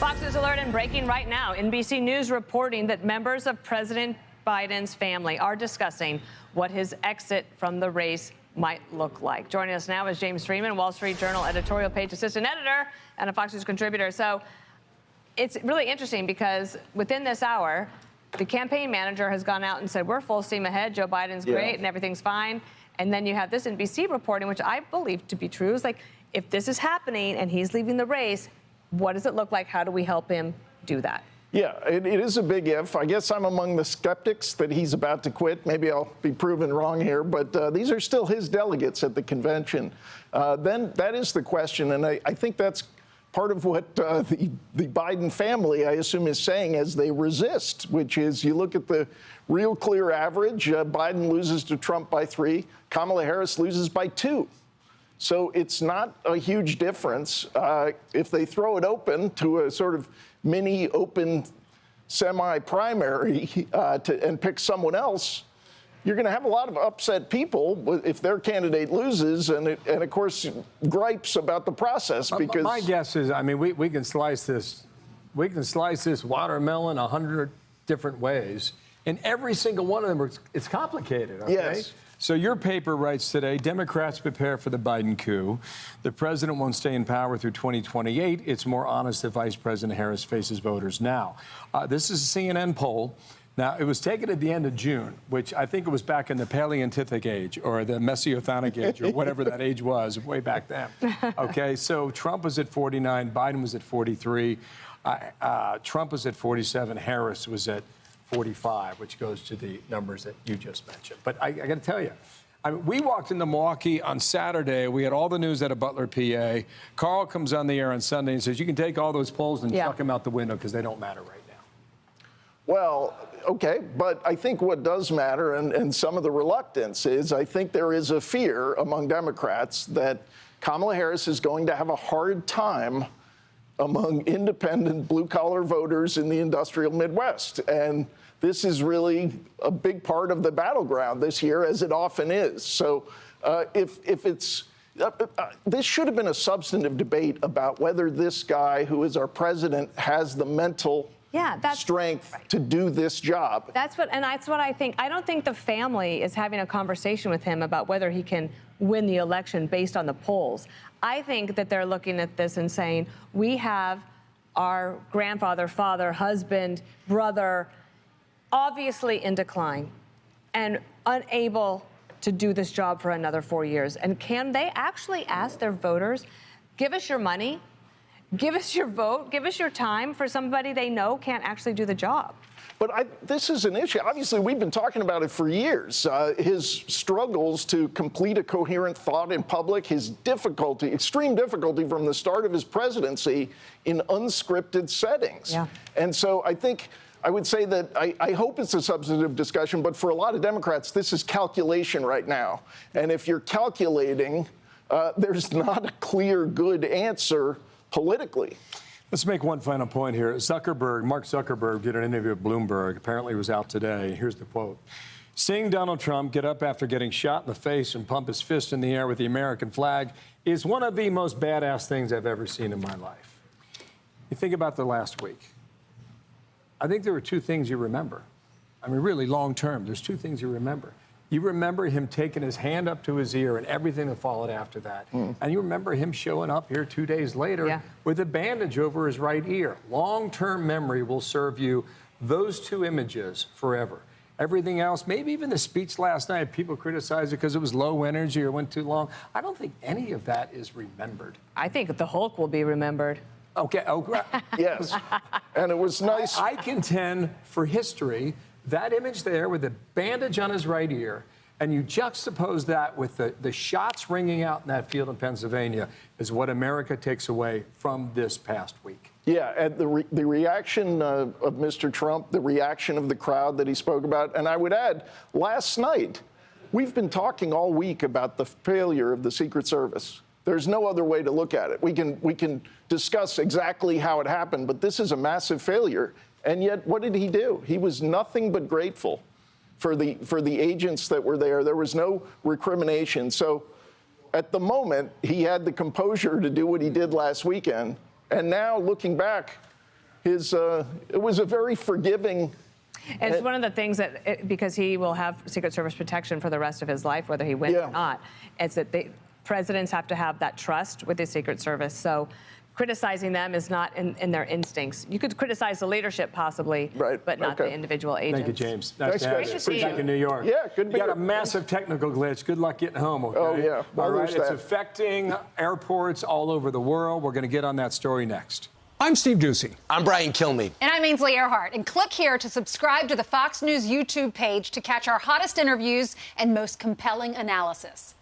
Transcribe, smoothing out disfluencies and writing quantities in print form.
Fox News Alert and breaking right now. NBC News reporting that members of President Biden's family are discussing what his exit from the race might look like. Joining us now is James Freeman, Wall Street Journal editorial page assistant editor and a Fox News contributor. So it's really interesting because within this hour, the campaign manager has gone out and said, we're full steam ahead. Joe Biden's great and everything's fine. And then you have this NBC reporting, which I believe to be true. It's like, if this is happening and he's leaving the race, what does it look like? How do we help him do that? Yeah, it is a big if. I guess I'm among the skeptics that he's about to quit. Maybe I'll be proven wrong here, but these are still his delegates at the convention. Then that is the question, and I think that's part of what the Biden family, I assume, is saying as they resist, which is you look at the real clear average. Biden loses to Trump by 3. Kamala Harris loses by 2. So it's not a huge difference. If they throw it open to a sort of mini open semi-primary and pick someone else, you're going to have a lot of upset people if their candidate loses and of course, gripes about the process. Because my guess is, I mean, we can slice this. We can slice this watermelon 100 different ways. And every single one of them, it's complicated, okay? Yes. So your paper writes today, Democrats prepare for the Biden coup. The president won't stay in power through 2028. It's more honest if Vice President Harris faces voters now. This is a CNN poll. Now, it was taken at the end of June, which I think it was back in the Paleolithic age or the Mesozoic age or whatever that age was way back then. Okay, so Trump was at 49, Biden was at 43, Trump was at 47, Harris was at 45, which goes to the numbers that you just mentioned. But I got to tell you, I mean, we walked into Milwaukee on Saturday. We had all the news out of Butler, PA. Carl comes on the air on Sunday and says, you can take all those polls and chuck them out the window because they don't matter right now. Well, okay, but I think what does matter, and some of the reluctance is, I think there is a fear among Democrats that Kamala Harris is going to have a hard time among independent blue-collar voters in the industrial Midwest. And this is really a big part of the battleground this year, as it often is. So if it's this should have been a substantive debate about whether this guy, who is our president, has the mental strength to do this job. That's what I think. I don't think the family is having a conversation with him about whether he can win the election based on the polls. I think that they're looking at this and saying, we have our grandfather, father, husband, brother, obviously in decline and unable to do this job for another 4 years. And can they actually ask their voters, give us your money, give us your vote, give us your time for somebody they know can't actually do the job? But this is an issue. Obviously, we've been talking about it for years. His struggles to complete a coherent thought in public, his difficulty, extreme difficulty from the start of his presidency in unscripted settings. Yeah. And so I think I would say that I hope it's a substantive discussion, but for a lot of Democrats, this is calculation right now. And if you're calculating, there's not a clear, good answer politically. Let's make one final point here. Mark Zuckerberg did an interview with Bloomberg. Apparently it was out today. Here's the quote. Seeing Donald Trump get up after getting shot in the face and pump his fist in the air with the American flag is one of the most badass things I've ever seen in my life. You think about the last week. I think there were 2 things you remember. I mean, really long term, there's 2 things you remember. You remember him taking his hand up to his ear and everything that followed after that. And you remember him showing up here 2 days later with a bandage over his right ear. Long-term memory will serve you those 2 images forever. Everything else, maybe even the speech last night, people criticized it because it was low energy or went too long. I don't think any of that is remembered. I think the Hulk will be remembered. Okay. Oh, yes. And it was nice. I contend for history, that image there with the bandage on his right ear, and you juxtapose that with the shots ringing out in that field in Pennsylvania, is what America takes away from this past week. Yeah, and the reaction of Mr. Trump, the reaction of the crowd that he spoke about, and I would add, last night, we've been talking all week about the failure of the Secret Service. There's no other way to look at it. We can discuss exactly how it happened, but this is a massive failure. And yet, what did he do? He was nothing but grateful for the agents that were there. There was no recrimination. So at the moment, he had the composure to do what he did last weekend. And now, looking back, it was a very forgiving. And it's one of the things that, because he will have Secret Service protection for the rest of his life, whether he wins or not, it's that presidents have to have that trust with the Secret Service. So criticizing them is not in their instincts. You could criticize the leadership possibly, but not the individual agents. Thank you, James. Nice Thanks, to have guys. you. Great to see Back you. in New York. Yeah, good to be You got a here. massive technical glitch. Good luck getting home, okay? Oh, yeah. Well, All right, there's it's that. affecting airports all over the world. We're going to get on that story next. I'm Steve Ducey. I'm Brian Kilmeade. And I'm Ainsley Earhart. And click here to subscribe to the Fox News YouTube page to catch our hottest interviews and most compelling analysis.